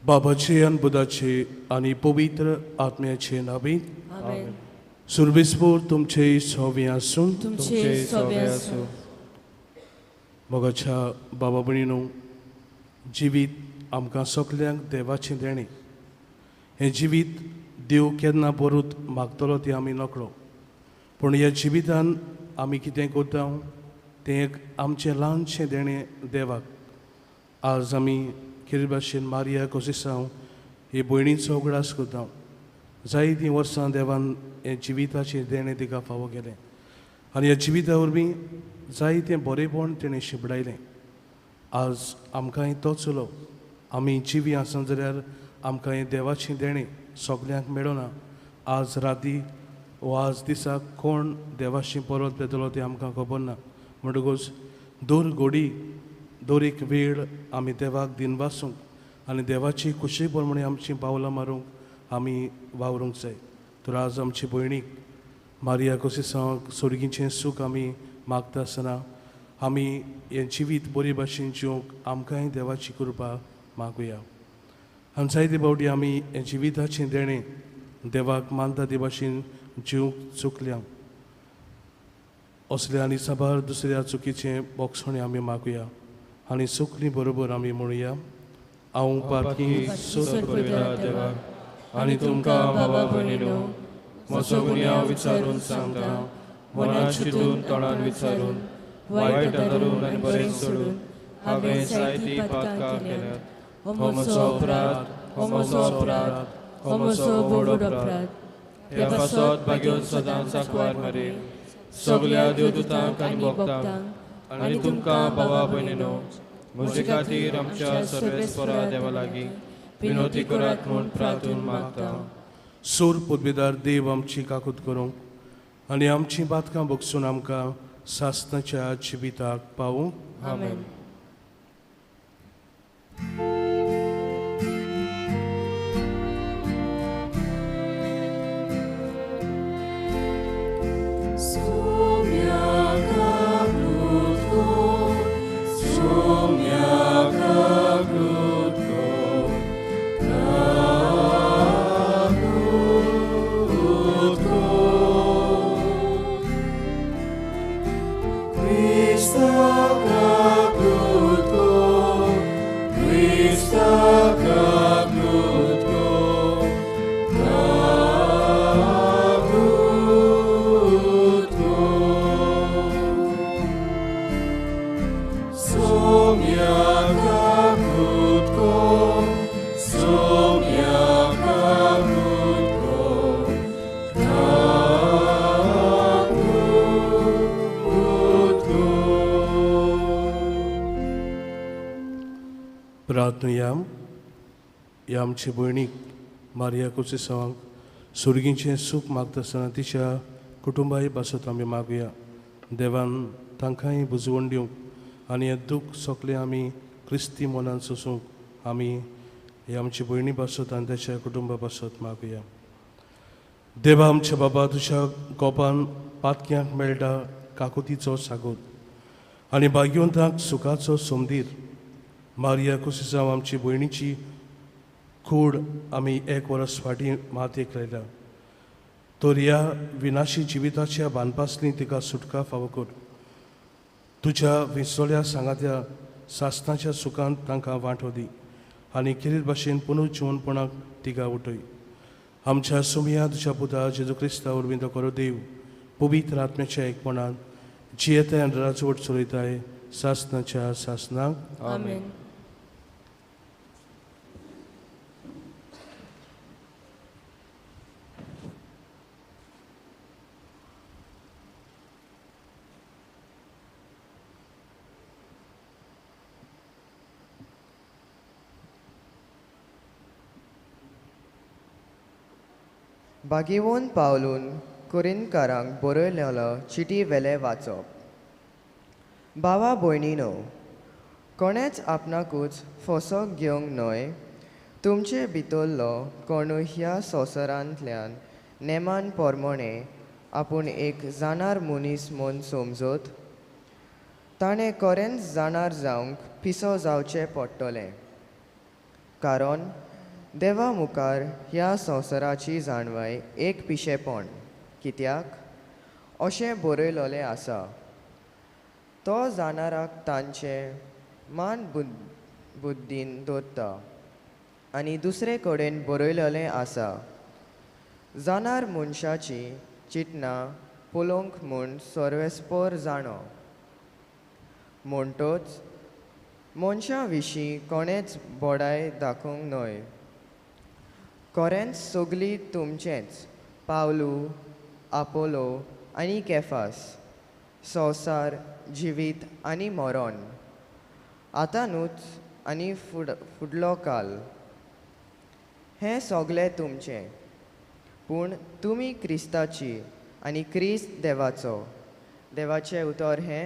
बाबाचे आणि बुधाचे आणि पवित्र आत्म्याचे नावे सुरविस्फोर तुमचे सोवे आसूं मोगाच्या बाबा भयणीनो जिवीत आमकां सगल्यांक देवाचें देणें हें जिवीत देव केन्ना परत मागतलो तें आमी नकळो पूण ह्या जिवितान आमी कितें करता तें एक आमचें ल्हानशें देणें देवाक आज आमी कितें भाशेन मारिया कोसिसांव हे भयणीचो उगडास करता जायतीं वर्सां देवान हें जिविताचें देणें तिका फावो केलें आनी ह्या जिविता वरवीं जायतें बरेंपण तेणें शिपडायलें आज आमकांय तो चलो आमी जिवी आसा जाल्यार आमकां हें देवाचें देणें सगल्यांक मेळना आज राती वो आज दिसाक कोण देवाची परत येतलो तें आमकां खबर ना म्हणटकूच दर घडी दर एक वेळ आमी देवाक दिन वासूंक आनी देवाची खुशी प्रमाणे आमचीं पावलां मारूंक आमी वावरूंक जाय तर आज आमचे भयणीक मारिया कोसिसांवाक सोर्गीचें सूख आमी मागता आसतना आमी हें जिवीत बरे भाशेन जिवंक आमकांय देवाची कृपा मागुया आनी जायते फावटी आमी हें जिविताचें देणें देवाक मानता ते भाशेन जिवंक चुकल्या असल्या आनी साबार दुसऱ्या चुकीचें बोगसणें आमी मागुया आनी सुखली बरोबर आमी म्हणुया हांव पारकी सूख करता देवाक आनी तुमकां बाबा भयणीनो म्हजो गुन्यांव विचारून सांगता मनात चिंतून तोंडान विचारून वायट धरून आनी बरें सोडून हांवें जायतीं पातकां केल्यात हो म्हजो अपराध हो म्हजो अपराध हो म्हजो व्हड अपराध ह्या पासत भाग्योन सदांच सांकवार मारे सगल्या देवदूतांक आनी भक्तांक आनी तुमकां बाबा भयणीनो म्हजे खातीर आमच्या सर्वेस्परा देवा लागीं विनोदी करात म्हूण प्रार्थून मागता सोर पदवीदार देव आमची काकूत करूंक आनी आमची बातकां बगसून आमकां सासणाच्या जिविताक पावूंक आमेन. प्रार्थना या आमचे भयणीक मारिया कोसिसांवाक सुर्गीचें सूख मागता आसतना तिच्या कुटुंबाय पासत आमी मागुया देवान तांकांय बुजवण दिवंक आनी हें दूख सोगलें आमी क्रिस्ती मनान सोसूंक आमी हे आमचे भयणी पासत आनी ताच्या कुटुंबा पासत मागुया. देवा आमच्या बाबा तुज्या गोपान पातक्यांक मेळटा काकुतीचो सागोर आनी भाग्यवंतांक सुखाचो सोमदीर मारिया कोसिसांव आमची भयणीची कूड आमी एक वर्स फाटीं मातयेक लायल्या तर ह्या विनाशी जिविताच्या बानपासनी तिका सुटका फावो कर तुज्या विसवल्या सांगात्या सासणाच्या सुखांत तांकां वांटो दी आनी कितें भाशेन पुनर्जिवनपणाक तिका उठय आमच्या सुमया तुज्या पुता जेजू क्रिस्ता वरवीं तो करो देव पवित्र आत्म्याच्या एकपणान जियेताय आनी राजवट चलयताय सासनाच्या सासनाक आमेन. बागेवून पावलून कुरिनकारांक बरयलेलो चिटी वेले वाचप. भावा भयणीनो, कोणेच आपणाकूच फोसोक घेवंक न्हय. तुमचे भितरलो कोणूय ह्या संवसारांतल्यान नेमान पोरमोणे आपूण एक जाणार मनीस म्हूण समजत. ताणें खरेंच जाणार जावंक पिसो जावचें पडटलें. कारण देवा मुखार ह्या संवसाराची जाणवाय एक पिशेपण. कित्याक अशें बरयलोलें आसा, तो जाणाराक तांचे मान बुद्दीन दवरता. आनी दुसरे कडेन बरयलोलें आसा, जाणार मनशाची चिंतनां पळोवंक म्हूण सर्वेस्पर जाणो. म्हणटच मनशा विशीं कोणेच बोडाय दाखोवंक न्हय. खरेंच सगळीं तुमचेंच. पावलू, आपोलो आनी केफास, संवसार, जिवीत आनी मरण, आतांूच आनी फुडलो काल, हें सगळें तुमचें. पूण तुमी क्रिस्ताची आनी क्रिस्त देवाचो. देवाचें उतर हें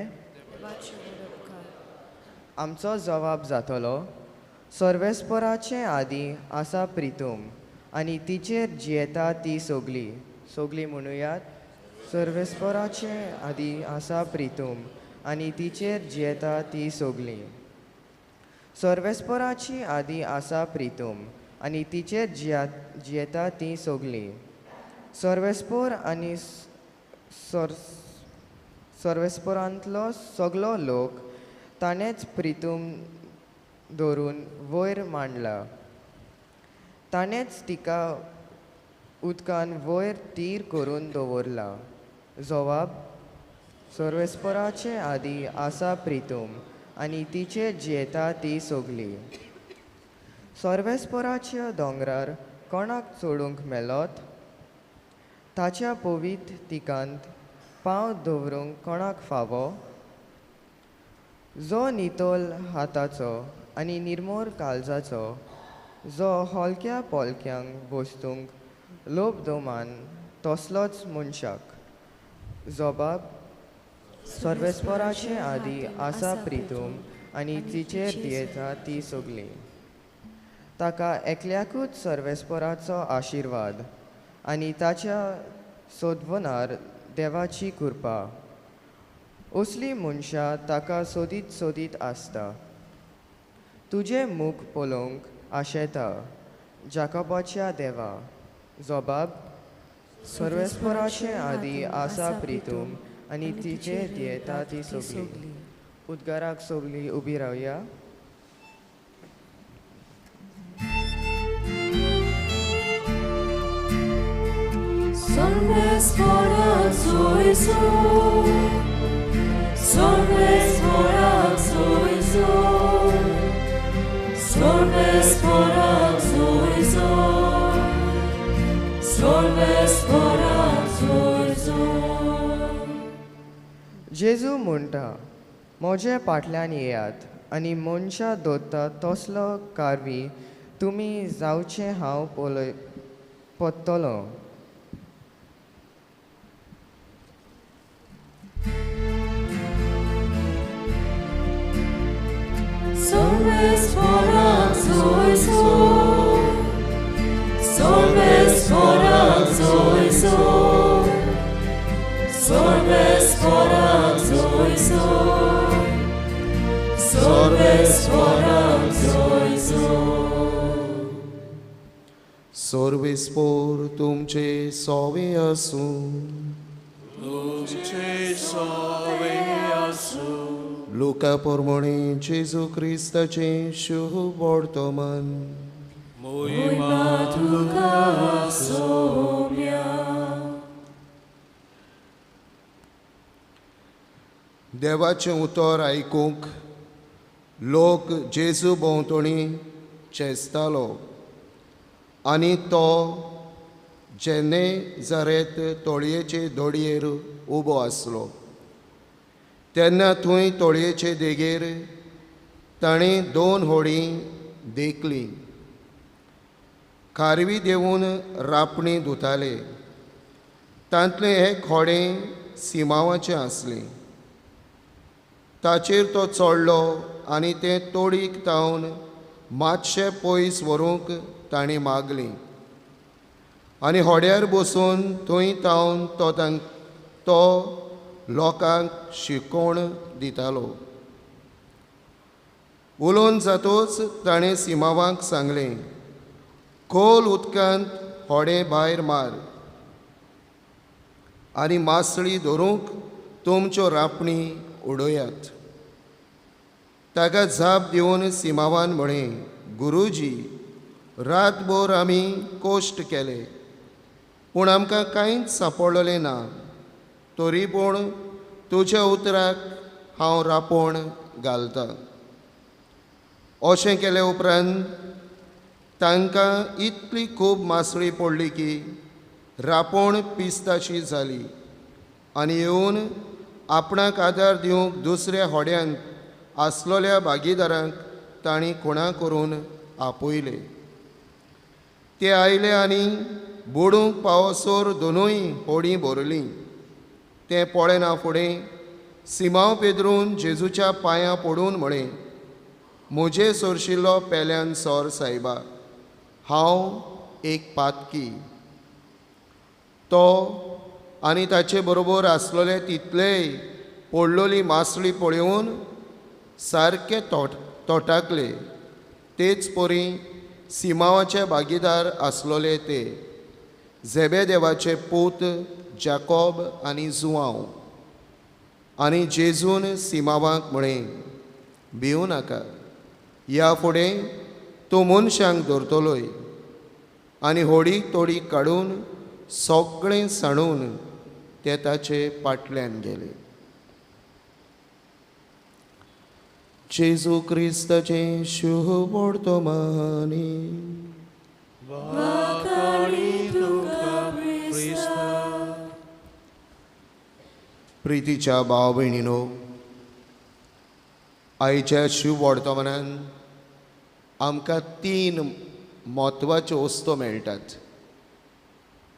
आमचो जवाब जातलो, सर्वेस्पराचे आदी आसा प्रितूम आनी तिचेर जियेता ती सगळीं म्हणुयात. सर्वेस्पराचे आदी आसा प्रितूम आनी तिचेर जियेता ती सगळीं. सर्वेस्पराची आदी आसा प्रितूम आनी तिचेर जियेता ती सगळीं. सर्वेस्पर आनी सर्वेस्परांतलो सगळो लोक ताणेंच प्रितूम दवरून वयर मांडला. ताणेंच तिका उदकान वयर तीर करून दवरला. जवाब, सर्वेस्पराचे आदी आसा प्रितूम आनी तिचेर जियेता ती सगळीं. सर्वेस्पराच्या दोंगरार कोणाक चडूंक मेलोत? ताच्या पवित्र तिकांत पांव दवरूंक कोणाक फावो? जो नितोल हाताचो आनी निर्मोर काळजाचो, जो हलक्या पोलक्यांक वस्तूंक लोभ दोमान, तसलोच मनशाक. जबाब, सर्वेस्पराचे आदी आसा प्रितूम आनी तिचेर जियेता ती सगळीं. ताका एकल्याकूच सर्वेस्पराचो आशिर्वाद आनी ताच्या सोदवनार देवाची कृपा. असलीं मनशां ताका सोदीत आसता. तुजें मूख पळोवंक आशेता, जाकोबाच्या देवा. जबाब, सर्वेस्पराचे आदी आसा प्रितूम आनी तिचेर जियेता ती सगळीं. उद्गाराक सगळीं उबी रावया. सर्वेस्पराचो Jezu, सर्वेस्पराचो Jezu, सर्वेस्पराचो Jezu, सर्वेस्पराचो Jezu. जेजू म्हणटा, म्हजे फाटल्यान येयात आनी मनशां दोत्ता तसलो कारवी तुमी जावचें हांव पत्तलों. सर्वेस्पराचo Jezu, सर्वेस्पराचo Jezu, सर्वेस्पराचo Jezu, सर्वेस्पराचो Jezu. सर्वेस्पर तुमचे सोवे आसूं. तुमचे सोवे आसूं. लुका पोरमोणे जेजू क्रिस्ताचे शुभ वर्तमान. मोहिमा तुका सौम्या. देवाचें उतर आयकूंक लोक जेजू भोंवतणी चेंसतालो आनी तो जेनेझारेत तळयेचे दोडयेर उबो आसलो. तेन्ना थंय तळयेचे देगेर ताणें 2 होडी देखलीं. कारवी देवून रापणी धुताले. तांतलें एक होडें सिमावाचें आसलें. ताचेर तो चडलो आनी तें तोडीक तावन मातशें पयस व्हरूंक ताणें मागलें. आनी होड्यार बसून थंय तावन तो लोकांक शिकोवण दितालो. उलोवन जातूच ताणें सिमावाक सांगलें, खोल उदकांत होडें भायर मार आनी मासळी धरूंक तुमच्यो रापणी उडयात. ताका जाप दिवन सिमावान म्हळें, गुरुजी, रातभर आमी कोश्ट केले पूण आमकां कांयच सांपडलें ना. तरी पूण तुज्या उतराक हांव रापण घालतां. अशें केले उपरांत तांकां इतली खूब मासळी पडली की रापण पिस्ताशी जाली आनी येवन आपणाक आदार दिवंक दुसऱ्या होड्यांत आसलोल्या भागीदारांक तांणी खुणा करून आपयले. ते आयले आनी बुडूंक पावसोर दोनूय होडी भरलीं. तें पळयना फुडें सिमाव पेद्रून जेजूच्या पांयां पडून म्हळें, म्हजे सोरशिल्लो पेल्यान सोर सायबा, हांव एक पातकी. तो आनी ताचे बरोबर आसलोले तितलेय पडलोली मासळी पळयोवन सारके तोटाकले. तेच परी सिमावाचे भागीदार आसलोले ते झेबेदेवाचे पूत जाकोब आनी जुआंव. आनी जेजून सिमावाक म्हळें, भिवू नाका, ह्या फुडें तूं मनशांक धरतलोय. आनी होडी तोडी काडून सगळें सांडून ते ताचे फाटल्यान गेले. जेजू क्रिस्ताचें शुभ वर्तमानी. प्रितीच्या भाव भयणीनो, आयच्या शुभ वर्तमानान आमकां 3 म्हत्वाच्यो वस्तू मेळटात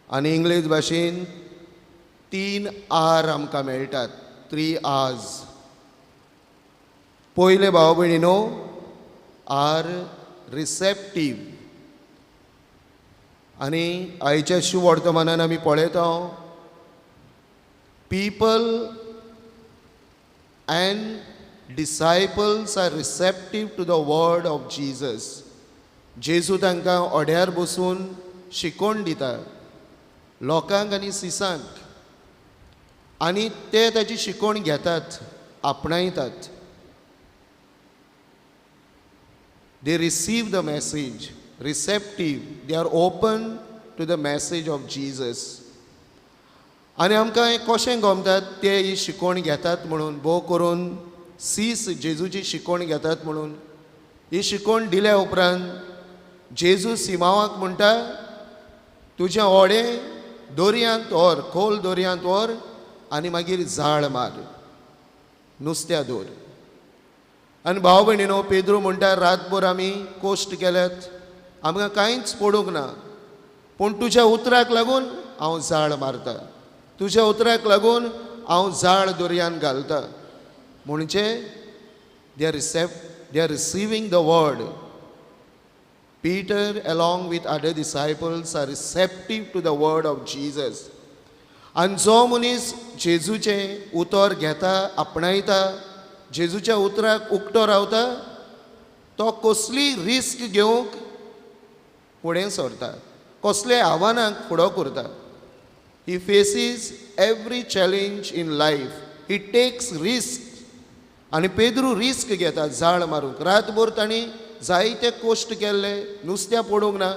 आनी इंग्लीश भाशेन 3 आर आमकां मेळटात. 3 R's. पयले भाव भयणीनो, आर रिसेप्टीव. आनी आयच्या शुभ वर्तमानान आमी पळयता people and disciples are receptive to the word of Jesus. जेजू तांकां ओड्यार बसून शिकोवन दिता लोकांक आनी सिसांक, आनी ते ताची शिकोवण घेतात, आपणायतात. They receive the message, receptive. They are open to the message of Jesus. आनी आमकां कशें गमतात ते ही शिकोवण घेतात म्हणून, भोव करून सीस जेजूची शिकोवण घेतात म्हणून. ही शिकोवण दिल्या उपरांत जेजू सिमावाक म्हणटा, तुजें ओडें दोरयांत व्हर, खोल दोरयांत व्हर आनी मागीर जाळ मार, नुस्त्या दोर. आनी भाव भयणीनो, पेद्रू म्हणटा, रातभर आमी कोश्ट केल्यात, आमकां कांयच पडूंक ना, पूण तुज्या उतराक लागून हांव जाळ मारता, तुज्या उतराक लागून हांव जाळ दोरयान घालता. म्हणजे they are receiving the word. Peter along with other disciples are receptive to the word of Jesus. आनी जो मनीस जेजूचें उतर घेता, आपणायता, जेजूच्या उतराक उक्तो रावता, तो कसली रिस्क घेवंक फुडें सरता, कसले आव्हानांक फुडो करता. He faces every challenge in life. He takes risks. आनी पेद्रू रिस्क घेता जाळ मारूंक. रातभर तांणी जायते कोश्ट केल्ले, नुस्त्या पडूंक ना.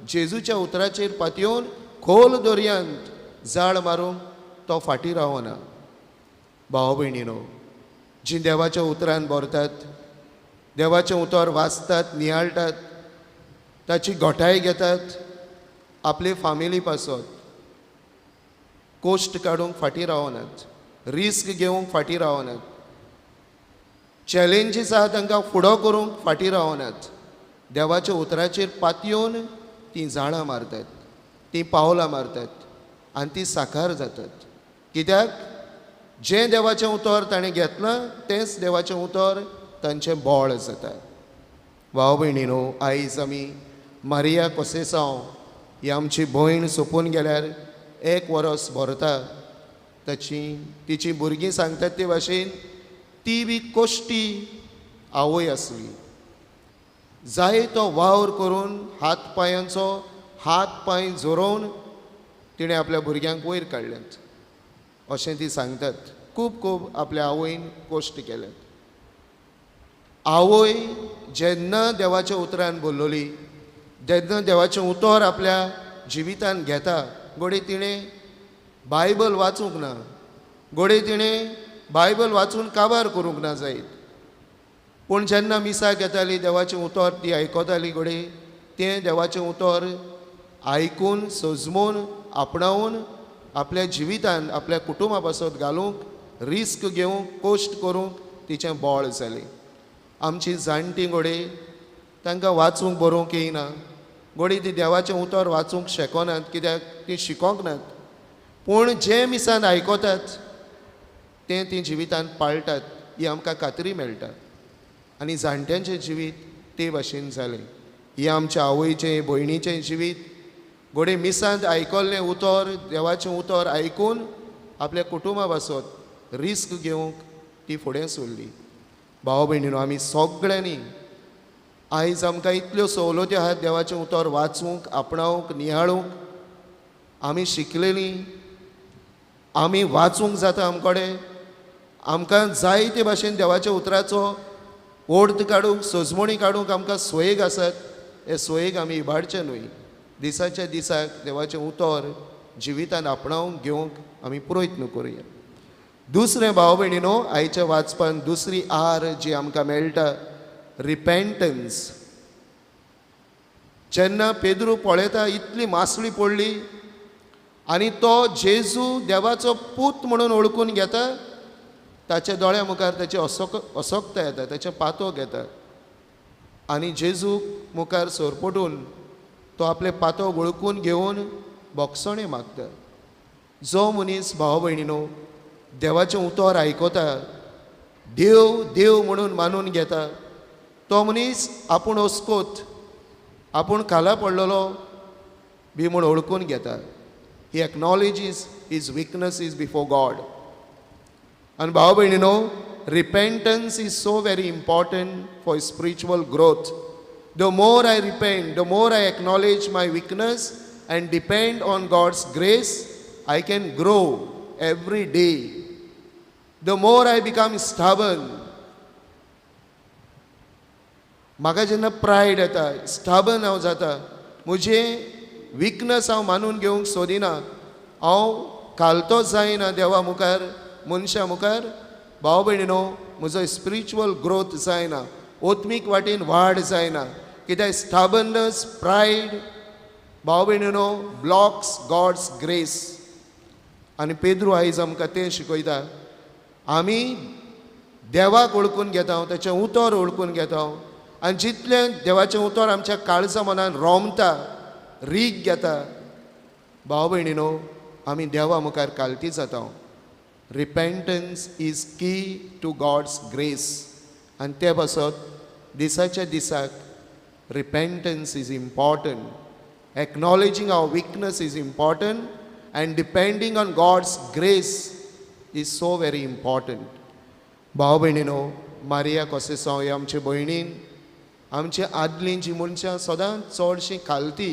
जेजूच्या उतराचेर पातयेवन खोल दर्यांत जाळ मारूंक तो फाटीं रावना. भाव भयणीनो, जीं देवाच्या उतरान बरतात, देवाचें उतर वाचतात, नियाळटात, ताची घोटाय घेतात, आपले फामिली पासत कोश्ट काडूंक फाटीं रावनात, रिस्क घेवंक फाटीं रावनात, चॅलेंजीस आहा तांकां फुडो करूंक फाटीं रावनात. देवाच्या उतराचेर पातयेवन तीं झाडां मारतात, तीं पावलां मारतात आनी तीं साकार जातात. कित्याक जें देवाचें उतर ताणें घेतलां तेंच देवाचें उतर तांचें बोळ जाता. भाव भयणीनो, आयज आमी मारिया कोसेसांव ही आमची भयण सोंपून गेल्यार 1 वर्स भरता. तिची भुरगीं सांगतात ते भाशेन ती बी कोश्टी आवय आसली. जायतो वावर करून हात पांय जोडोवन तिणें आपल्या भुरग्यांक वयर काडल्यात अशें ती सांगतात. खूब आपल्या आवयन कोश्ट केल्यात. आवय जेन्ना देवाच्या उतरान बोल्लोली, जेन्ना देवाचें उतर आपल्या जिवितान घेता, घोडे तिणें बायबल वाचूंक ना, घोडे तिणें बायबल वाचून काबार करूंक ना जायत. पूण जेन्ना मिसाक येताली, देवाचें उतर ती आयकताली, घोडे तें देवाचें उतर आयकून सजमून आपणावून आपल्या जिवितान आपल्या कुटुंबा पासत घालूंक, रिस्क घेवंक, कोश्ट करूंक तिचें बोळ जालें. आमची जाणटी घोडे तांकां वाचूंक बरोवंक येयना, घोडी ती देवाचें उतर वाचूंक शेकोनात, कित्याक ती शिकोंक नात. पूण जे मिसान आयकतात तें ती जिवितान पाळटात, ही आमकां खात्री मेळटा. आनी जाणट्यांचें जिवीत ते भाशेन जालें. ही आमच्या आवयचें भयणीचें जिवीत घोडे मिसांत आयकल्लें उतर, देवाचें उतर आयकून आपल्या कुटुंबा पासत रिस्क घेवंक ती फुडें सरली. भाव भयणीनो, आमी सगळ्यांनी आयज आमकां इतल्यो सवलती आहात देवाचें उतर वाचूंक, आपणावंक, नियाळूंक. आमी शिकलेलीं, आमी वाचूंक जाता आमकोडें. आमकां जाय ते भाशेन देवाच्या उतराचो ओर्थ काडूंक, सजमणी काडूंक आमकां सोयेग आसात. हे सोयेग आमी इबाडचे न्हय. दिसाच्या दिसाक देवाचें उतर जिवितान आपणावंक घेवंक आमी प्रयत्न करुया. दुसरें भाव भयणीनो, आयच्या वाचपान दुसरी आर जी आमकां मेळटा, रिपेंटन्स. जेन्ना पेद्रू पळयता इतली मासळी पडली आनी तो जेजू देवाचो पूत म्हणून ओळखून घेता, ताच्या दोळ्या मुखार ताची असोकता येता, ताचे पातो घेता आनी जेजू मुखार सरपटून तो आपले पातो वळखून घेवन बोगसणे मागता. जो मनीस भाव भयणीनो देवाचें उतर आयकता, देव देव म्हणून मानून घेता, तो मनीस आपूण अस्कोत, आपूण खाला पडलेलो बी म्हूण ओळखून घेता. He acknowledges his weaknesses before God. आनी भाव भयणीनो, repentance is so very important for spiritual growth. The more I repent, the more I acknowledge my weakness and depend on God's grace, I can grow every day. The more I become stubborn, म्हाका जेन्ना pride येता, stubborn हांव जाता, म्हजे weakness हांव मानून घेवंक सोदिना, हांव खालतो जायना देवा मुखार, मनशा मुखार, भाव भयणीनो, म्हजो स्पिरिच्युअल ग्रोथ जायना, ओत्मीक वाटेन वाड जायना. कित्याक स्टबर्नस, प्रायड, भाव भयणीनो, ब्लॉक्स गॉड्स ग्रेस. आनी पेद्रू आयज आमकां तें शिकयता. आमी देवाक ओळखून घेता, ताचें उतर ओळखून घेता, आनी जितलें देवाचें उतर आमच्या काळजा मनान रोमता, रीग घेता, भाव भयणीनो, आमी देवा मुखार कालती जाता. रिपेंटन्स इज की टू गॉड्स ग्रेस. आनी ते पासत दिसाच्या दिसाक repentance is important. Acknowledging our weakness is important, and depending on God's grace is so very important. भाव भयणीनो, मारिया कोसेसांव ही आमचे भयणीन, आमची आदलीं जी मनशां सदांच चडशीं खालती,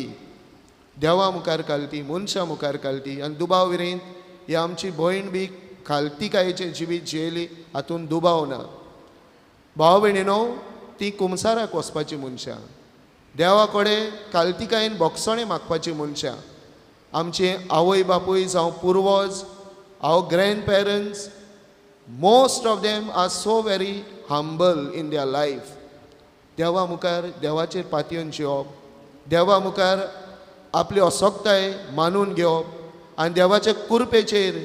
देवा मुखार खालती, मनशां मुखार खालती, आनी दुबाव विरेन ही आमची भयण बी खालतीकायेचें जिवीत जियेली, हातून दुबाव ना. भाव भयणीनो, ती कुमसाराक वचपाची मनशां, देवा कडेन खालतीकायेन बोगसणे मागपाची मनशां. आमचे आवय बापूय जावं पुर्वज, हांव grand parents, Most of them are so very humble in their life. देवा मुखार देवाचेर पातयेवन जिवप, देवा मुखार आपली असोक्ताय मानून घेवप आनी देवाच्या कृपेचेर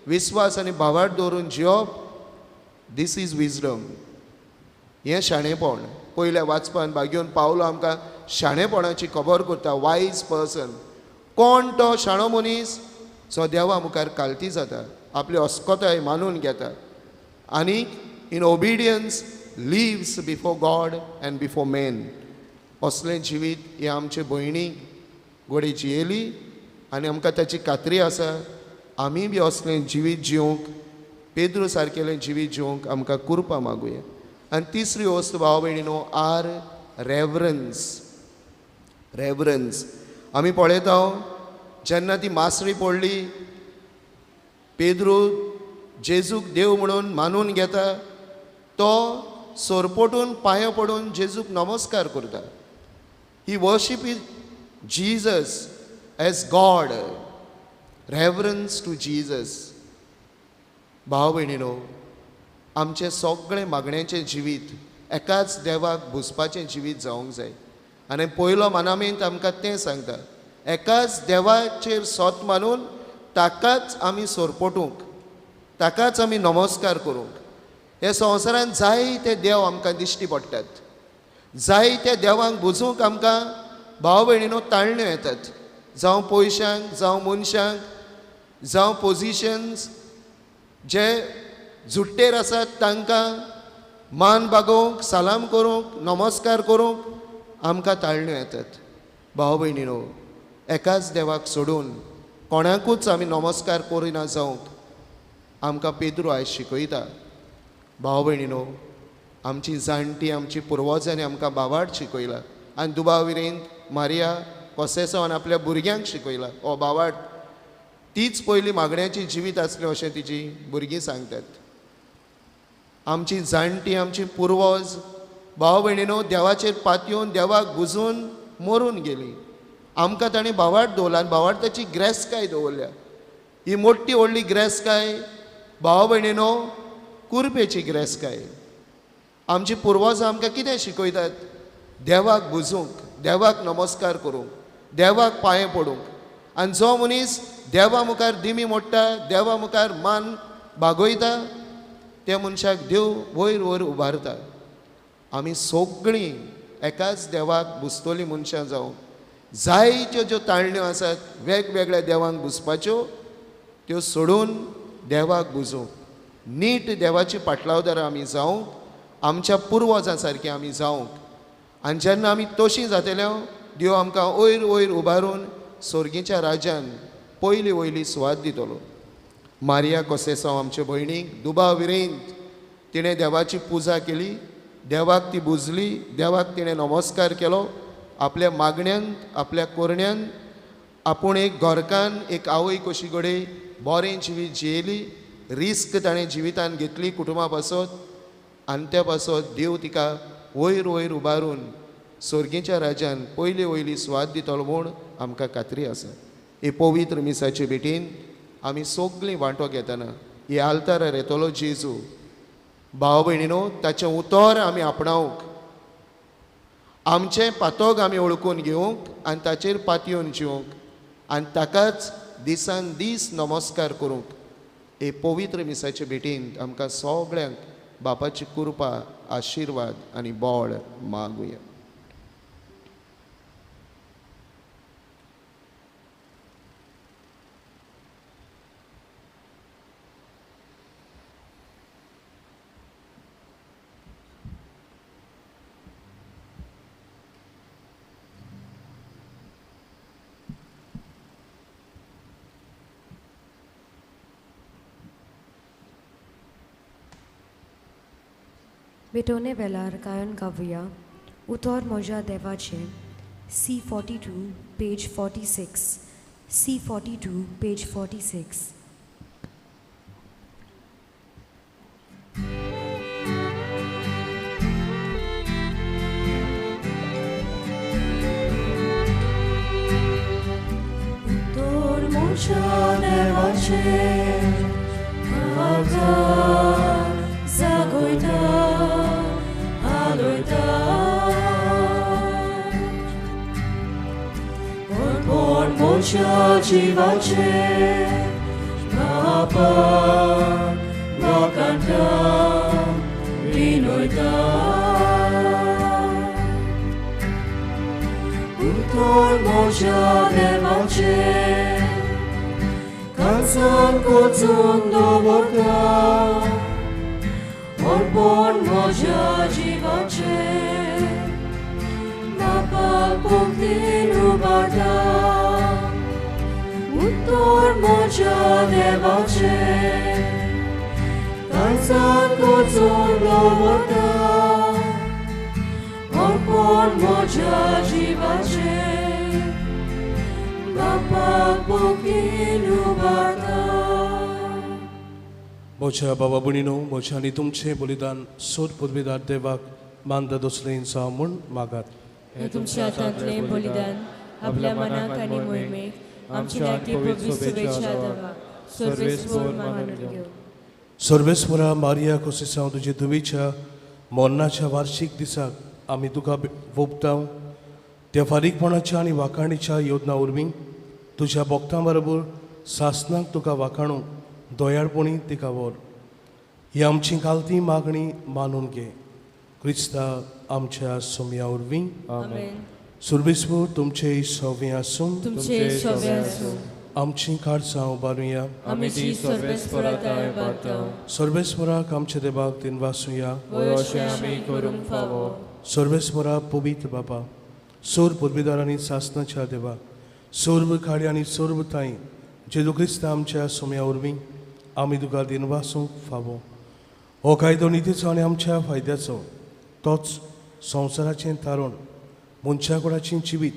विस्वास आनी भावार्थ दवरून जिवप, दीस इज विजडम. हें शाणेपण. पयल्या वाचपान भाग्योन पावलो आमकां शाणेपणाची खबर करता. वायज पर्सन कोण तो शाणो मनीस जो देवा मुखार कालती जाता, आपली अस्कोताय मानून घेता आनी in obedience lives before God and before men. असलें जिवीत हें आमचे भयणीक घोडी जियेली आनी आमकां ताची खात्री आसा आमी बी असलें जिवीत जिवंक, पेद्रू सारकेलें जिवीत जिवंक आमकां कृपा मागुया. आनी तिसरी वस्त भाव भयणीनो आर रेवरन्स. रेवरन्स आमी पळयता जेन्ना ती मासळी पडली, पेद्रू जेजूक देव म्हणून मानून घेता, तो सोरपोटून पांयां पडून जेजूक नमस्कार करता. He worship is Jesus as God. Reverence to Jesus. भाव भयणीनो, आमचें सगळें मागण्याचें जिवीत एकाच देवाक भुसपाचें जिवीत जावंक जाय. आनी पयलो मानामेंत आमकां तें सांगता, एकाच देवाचेर सोत मानून ताकाच आमी सोरपोटूंक, ताकाच आमी नमस्कार करूंक. हे संवसारांत जायते देव आमकां दिश्टी पडटात. जायत्या देवांक बुजूंक आमकां भाव भयणीनो ताळण्यो येतात. जावं पयशांक, जावं मनशांक, जावं पोजिशन्स जे जुट्टेर आसात तांकां मान बागोवंक, सलाम करूंक, नमस्कार करूंक आमकां ताळण्यो येतात. भाव भयणीनो, एकाच देवाक सोडून कोणाकूच आमी नमस्कार करिना जावंक आमकां पेद्रू आयज शिकयता. भाव भयणीनो, आमची जाणटी, आमची पुर्वजांनी आमकां भावार्थ शिकयला आनी दुबाविरेंत मारिया कोसेसांवान आपल्या भुरग्यांक शिकयला हो भावार्थ. तीच पयली मागण्याची जिवीत आसली अशें तिची भुरगीं सांगतात. आमची जाणटी, आमची पुर्वज भाव भयणीनो देवाचेर पातयेवन देवाक बुजून मरून गेली. आमकां ताणें भावार्थ दवरला आनी भावार्थाची ग्रेस्काय दवरल्या. ही मोठी व्हडली ग्रेस्काय भाव भयणीनो कुरपेची ग्रेस्काय. आमची पुर्वजां आमकां कितें शिकयतात? देवाक बुजूंक, देवाक नमस्कार करूंक, देवाक पांये पडूंक. आनी जो मनीस देवा मुखार दिमी मोडटा, देवा मुखार मान बागोयता, त्या मनशाक देव वयर वयर उबारता. आमी सगळीं एकाच देवाक बुजतलीं मनशां जावं जायत्यो ज्यो ताळण्यो आसात वेगवेगळ्या देवांक बुजपाच्यो, त्यो सोडून देवाक बुजूंक, नीट देवाची पाटलावदार आमी जावंक, आमच्या पुर्वजां सारकी आमी जावंक. आनी जेन्ना आमी तशीं जातल्यो, देव आमकां वयर वयर उबारून सोर्गीच्या राज्यान पयली वयली सुवात दितलो. मारिया कोसेसांव आमचे भयणीक दुबाविरेंत तिणें देवाची पुजा केली, देवाक ती बुजली, देवाक तिणें नमस्कार केलो. आपल्या मागण्यांत, आपल्या कोरण्यांत आपूण एक घरकान, एक आवय कशी घडये बरें जिवीत जियेली. रिस्क ताणें जिवितान घेतली कुटुंबा पासत आनी त्या पासत देव तिका वयर वयर उबारून सोर्गीच्या राज्यान पयली वयली सुवात दितलो म्हूण आमकां खात्री आसा. हे पवित्र मिसाचे भेटीन आमी सगळीं वांटो घेतना हे आल्तारार येतलो जेजू. भाव भयणीनो, ताचें उतर आमी आपणावंक, आमचें पातोग आमी ओळखून घेवंक आनी ताचेर पातयेवन जिवंक आनी ताकाच दिसान दीस नमस्कार करूंक. हे पवित्र मिसाचे भेटींत आमकां सगळ्यांक बापाची कृपा, आशिर्वाद आनी बोळ मागुया. भेटोवने वेळार गायन गावया उतर म्हज्या देवाचे. C42 page 46. C42 page 46. Utor mocha devace, Agam. म्हज्या जिवाचे बापा लोकांका विनोयता उतर म्हज्या देवाचे कांसान कोचून दवरता अर्पण म्हज्या जिवाचे बापाक भक्तीन उबारता उतर म्हज्या देवाचे कांसान कोचून दवरता अर्पण म्हज्या जिवाचे बापाक भक्तीन उबारता म्हज्या बाबा भयणीनो म्हजें आनी तुमचें बलिदान सोद पदवीदार देवाक मानदा दसलें जावं म्हूण मागात. हे तुमच्या हातांतलें बलिदान आपल्या मनाक आनी मोहिमेक आमची नाती पवित्र शुभेच्छा देवा सर्वेस्वर मानून घेवं. सर्वेस्वरा मारिया कोसेसांव तुजे धुवेच्या मोन्नाच्या वार्षिक दिसाक आमी तुका भोगताव. त्या फारीकपणाच्या आनी वाखाणीच्या योजना उर्मी तुज्या भोगतां बरोबर सासणाक तुका वाखाणूंक दोयाळपणी तिका व्हर. ही आमची घालती मागणी मानून घे. क्रिस्ता आमच्या सोम्या उर्वी आमेन. सर्वेस्वर तुमचे सवे आसूं तुमचे सवे आसूं आमची काळजां उबारुया. आमी ती सर्वेस्वराताय बाताव सर्वेस्वराक आमच्या देवाक दिनवासुया. अशें आमी करूंक फावो. सर्वेस्वरा पवित्र बाबा सोर पदवीदार आनी सासणाच्या देवा सोर्व खाडी आनी सोर्व ताई जेजू क्रिस्ता आमच्या सोम्या उर्वी आमी तुका दिनवासूंक फावो. हो कायदो नितीचो आनी आमच्या फायद्याचो तोच संवसाराचें तारण मनशा कोणाचें जिवीत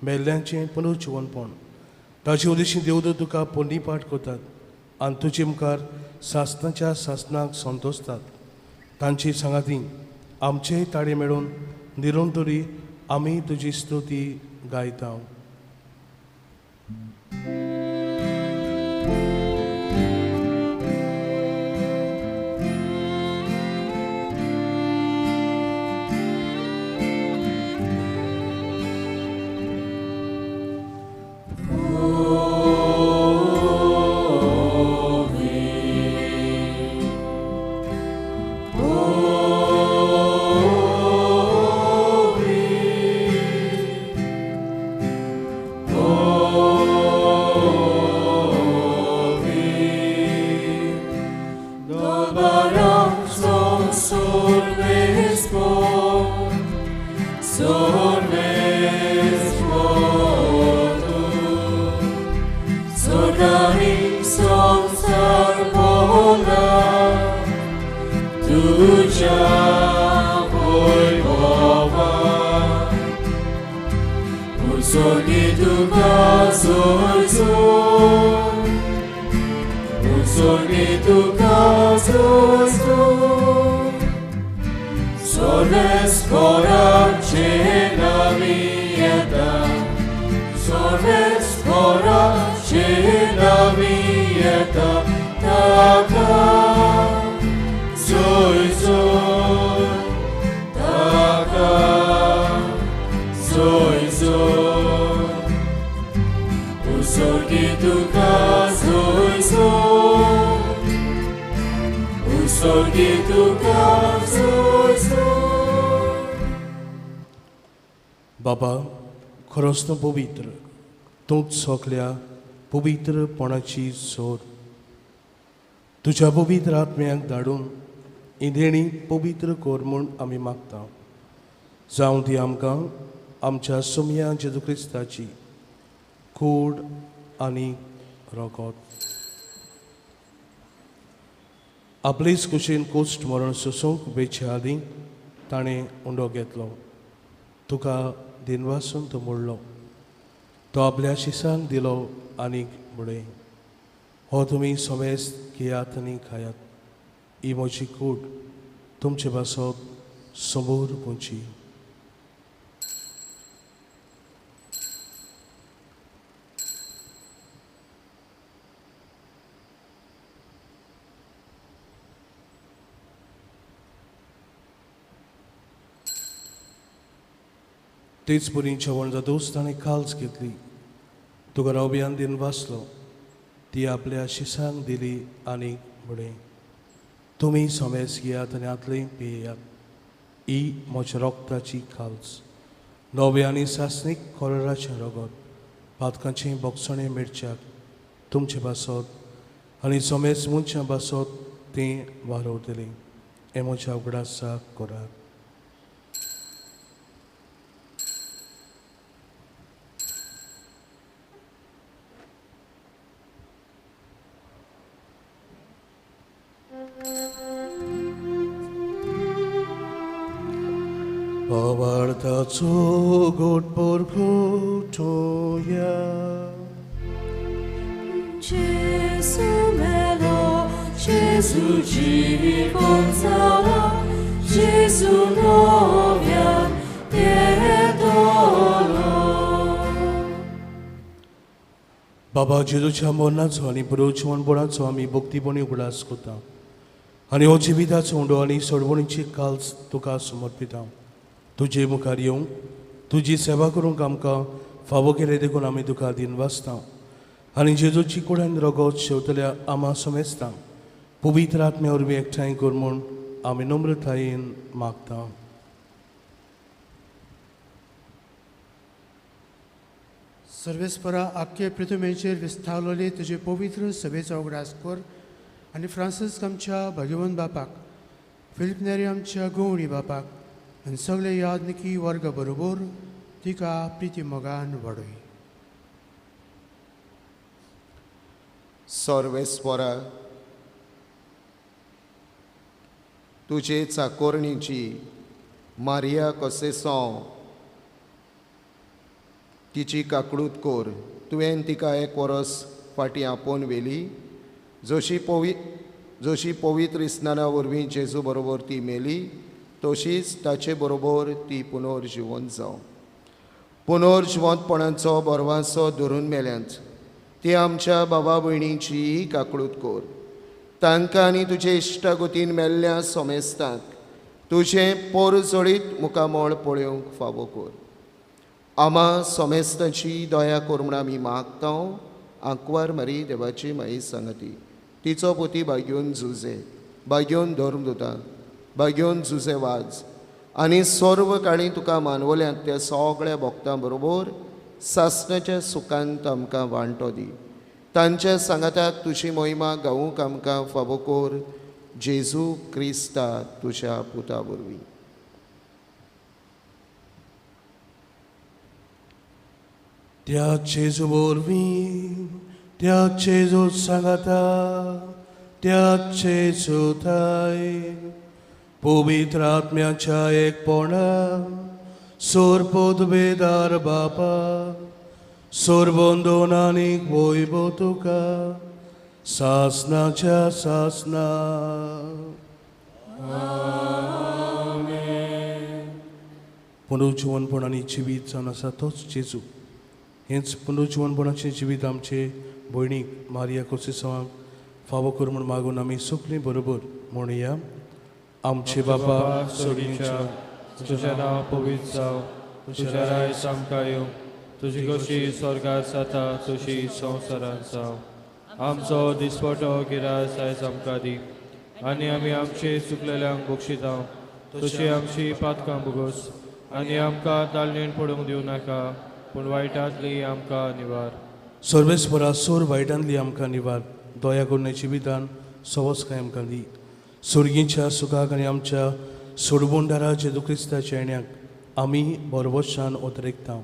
मेल्ल्यांचें पुनर्जिवनपण ताचे उद्देशी देवदूत तुका पोंडी पाठ करतात आनी तुजे मुखार सासणाच्या सासणाक संतोसतात. तांची सांगाती आमचेय ताळे मेळून निरंतरी आमी तुजी स्तुती गायता. बाबा खरोच तो पवित्र तूंच सगल्या पवित्रपणाची सोर तुज्या पवित्र आत्म्याक धाडून ही देणी पवित्र कोर म्हूण आमी मागता. जावं ती आमकां आमच्या सोम्या जेजू क्रिस्ताची कूड आनी रोगोत. आपलेच कुशीन कोश्ट मरण सोसूंक वेचे आदीं ताणें उंडो घेतलो. तुका दिनवासून तो मोडलो. तो आपल्या शिसांक दिलो आनीक मुळे हो तुमी समेज घेयात आनी खायात. ही म्हजी कूड तुमचे बासप समोर पोंची. तेच बरी जेवण जातूच ताणें काल्स घेतली. तुका रव्यान दिन वाचलो ती आपल्या शिसांक दिली आनी फुडें तुमी सोमेस घेयात आनी आतलें पियेयात ही म्हज्या रोगताची खालस नवे आनी सासणीक खोराचें रगत पातकांचें बोगसणें मिरच्याक तुमचे बासत आनी सोमेस मुनच्या बासत तें वारोवतलीं हें म्हज्या उगडासाक करात. Pawartaco god porkutoja. Gesù melo, Gesù জীবনসারা, Gesù novia piedolo. बाबा जेजूच्या मरणाचो आनी पुरोजीवनपणाचो आमी भक्तीपणी उगडास करता आनी हो जिविताचो उंडो आनी सोडवणीची काल्स तुका समर्पिता. तुजे मुखार येवंक तुजी सेवा करूंक आमकां फावो केले देखून आमी तुका दिन वाचता आनी जेजूची कुडान रगत शेवतल्या आमा समेस्ता पवित्र आत्म्या वरवीं एकठांय कर म्हूण आमी नम्रतायेन मागता. सर्वेस्परा आख्खे पृथ्वीचेर विस्तारलेले तुजे पवित्र सभेचो उगडास कर आनी फ्रांसीस आमच्या भाग्यवन बापाक फिलिप नेरी आमच्या गवणी बापाक आनी सगळे यादनिकी वर्ग बरोबर तिका प्रिती मोगान वाडय. सर्वेस्परा तुजे चाकोरणीची मारिया कसेसांव तिची काकडूत कोर. तुवें तिका एक वरस फाटीं आपोवन व्हेली जशी पवित्र स्नाना वरवीं जेजू बरोबर ती मेली तशीच ताचे बरोबर ती पुनर्जिवंत जावं. पुनर्जिवंतपणाचो बरवासो धरून मेल्यांत ती आमच्या बाबा भयणीची काकडूत कोर. तांकां आनी तुजे इश्टागतीन मेल्ल्या सोमेस्तांक तुजें पोर जोडीत मुखामोळ पळोवंक फावो कर. आमा सोमेस्ताची दया कर म्हूण आमी मागता. आंकवार मारी देवाची माई सांगती तिचो पोती भाग्योन झुजे भाग्योन धर्मदुता भाग्योन झुजे वाज आनी सर्व काळी तुका मानवल्यांत त्या सगळ्या भक्तां बरोबर सासणाच्या सुखांत आमकां वांटो दी. तांच्या सांगाताक तुजी मोहिमा गावूंक आमकां फावो कर. जेजू क्रिस्ता तुज्या पुता वरवीं. त्या जेजू वरवीं त्या जेजू सांगाता त्या जेजू थाय पवित्र आत्म्याच्या एकपणा सोरपोत बेदार बापा सोरबोंदोन आनीक वैभव तुका सासनाच्या सासना. पुनर्जीवनपण आनी जिवीत जावन आसा तोच जेजू. हेंच पुनर्जीवनपणाचें जिवीत आमचे भयणीक मारिया कोसेसांवाक फावो कर म्हूण मागून आमी सगळीं बरोबर म्हणुया. आमचे बापा स्वर्गीच्या तुजें नांव पवित्र जावं तुजें राय आमकां येवं तुजी कशी स्वर्गांत जाता तशी संवसारांत जावं. आमचो दिसपटो गिरास आयज आमकां दी आनी आमी आमचे चुकलेल्यांक बक्षिता तशी आमची पातकां भोगोस आनी आमकां तालणेन पडूंक दिवं नाका पूण वायटांतली आमकां निवार. सर्वेस्परा सोर वायटांतली आमकां निवार. दया करून जिवितान सवस्काय आमकां दी. सुर्गीच्या सुखाक आनी आमच्या सोडबोंडारा जेजू क्रिस्ताच्या येण्याक आमी बरोबरशान ओतरेकता.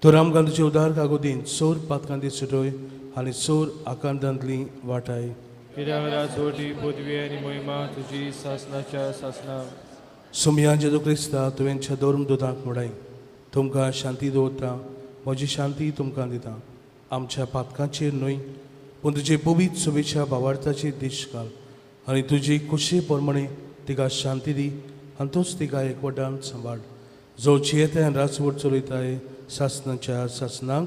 तर आमकां तुजे उदार कागोदीन सोर पातकांती सुटय आनी सोर आकांतांतली वाटाय. कित्याक राजवटी पदवी आनी मोहिमा तुजी सासनाच्या सासनाक. सुमया जेजू क्रिस्ता तुवेंच्या धर्मदूतांक म्हणय तुमकां शांती दवरता म्हजी शांती तुमकां दिता. आमच्या पातकांचेर न्हय पूण तुजे पवित्र सुबेच्या भावार्थाचेर दीश घाल आनी तुजी खुशी प्रमाणे तिका शांती दी आनी तूंच तिका एकवटान सांबाळ. जो जियेताय आनी राजवट चलयताय सासनाच्या सासनाक.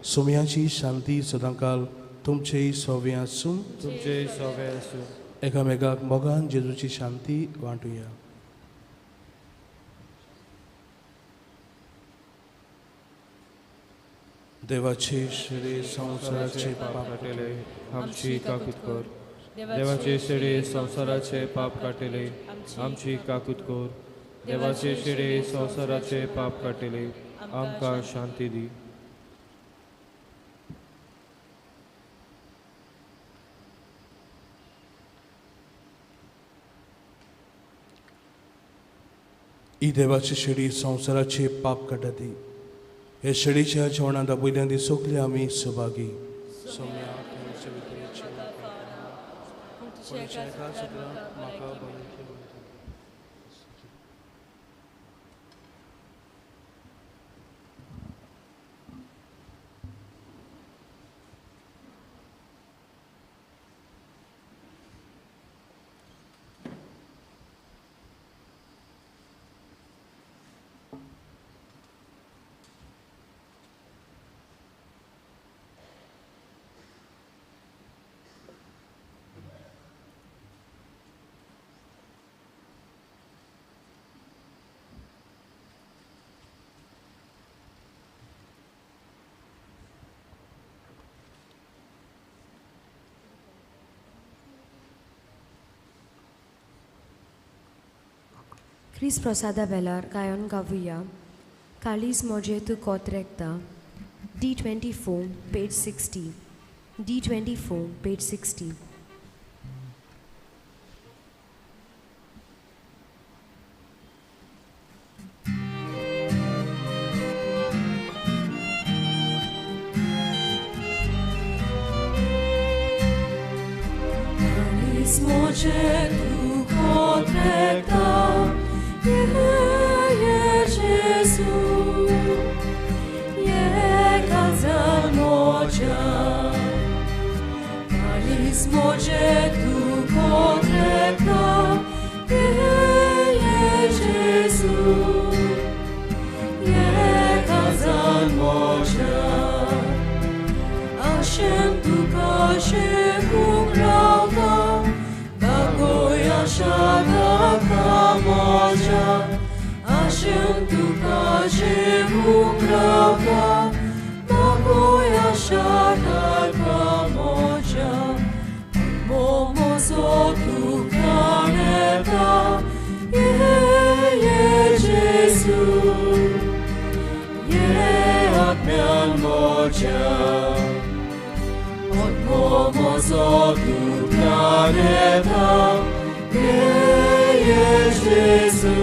सुमयाची शांती सदांकाल तुमचेय सोवे आसूं. तुमचे सोवे आसूं. एकामेकाक मोगान जेजूची शांती वांटुया. देवाचे शरीर संसाराचे पाप पाप काटिले आमची काकूत कर. देवाचे शिडे संसाराचे पाप काटिले आमची काकूत कर. देवाचे शिडे संसाराचे पाप काटिले आमकां शांती दी. ही देवाची शिडी संसाराचे पाप काडटी. हे शिडीच्या जेवणां दाबयल्या दिसोकले आमी Subhagi. Chris Prasada Velar, Kayon Gavuya, Kalis Mojetu Kotrekta, D24, page 60. D24, page 60. Kalis Mojetu Kotrekta, Jezu, je kazal moča, kalis močetu potreka, je Jezu, je kazal moča, ašem tu kaže umravda, tako jašada kamoča. Aşın tukaşı umravda, Bagoya şarkar kamoca, Momozo tukaneta, Ye Jezu, Ye atmean moca, Od Momozo tukaneta, Ye Jezu,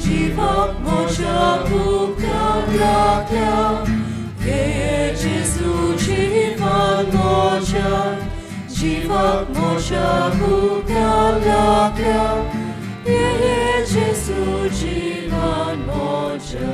Живот може управляя, е Jezu живот може, живот може управляя, е Jezu живот може.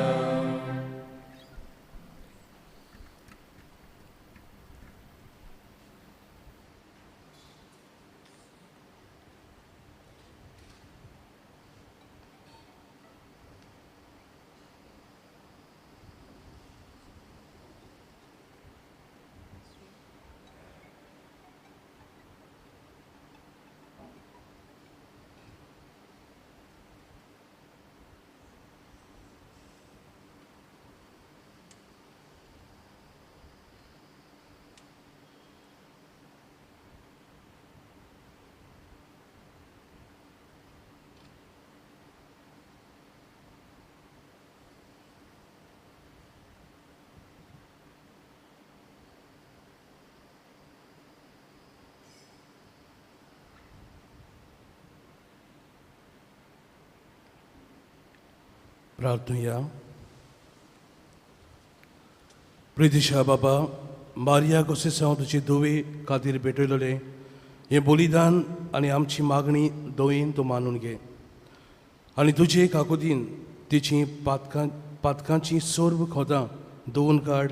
प्रार्थना. प्रितीशा बाबा, Maria कशें हांव तुजी धुवे खातीर भेटयलेलें हें बलिदान आनी आमची मागणी दोयीन तूं मानून घे आनी तुजे काकुदीन तिची पातकांची सोर्व खोदां धुवन काड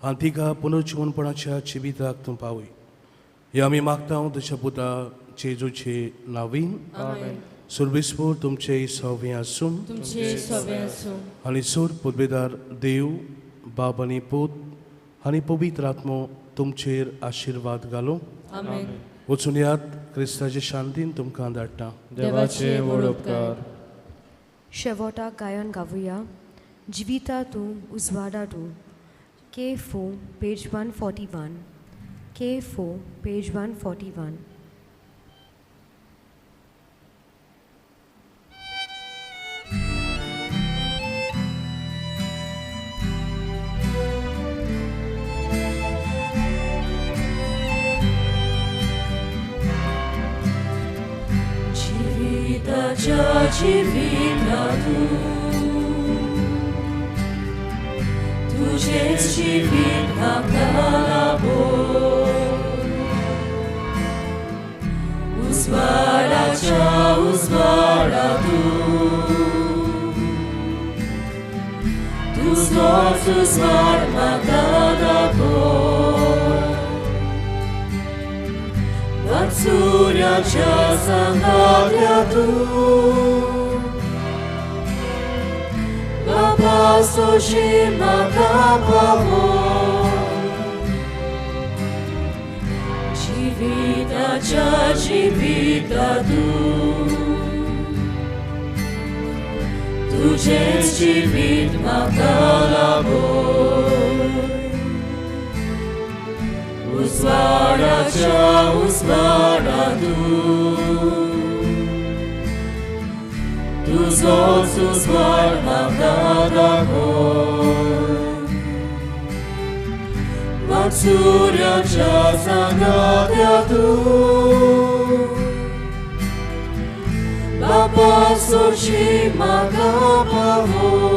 आनी तिका पुनर्जीवनपणाच्या जिविताक तूं पावय. हें आमी मागता तुज्या पुता जेजूचे नांवीन. सुरवेस्पोर तुमचे सव्वें आसूं आनी सोर पुर्बेदार देव बाब आनी पूत आनी पवित्र आत्मो तुमचेर आशिर्वाद घालो. वचून यात क्रिस्ताचे शांतीन तुमकां धाडटा. देवाचे व्हड उपकार. शेवटाक गायन गावुया जिविता तूं उजवाडा तूं K4 page 141 K4 page 141 Dziewina tu jest dziewina na bój. Uzwala tu znowu zmarła na bój. Córcia ciasa nawiatu, Baba zima kapało. Dziewita tu jest dziewita kalaboj. Uzvara tu znovu zvarma kadagoj. Córcia ciasa nawiatu, Baba zima kapało.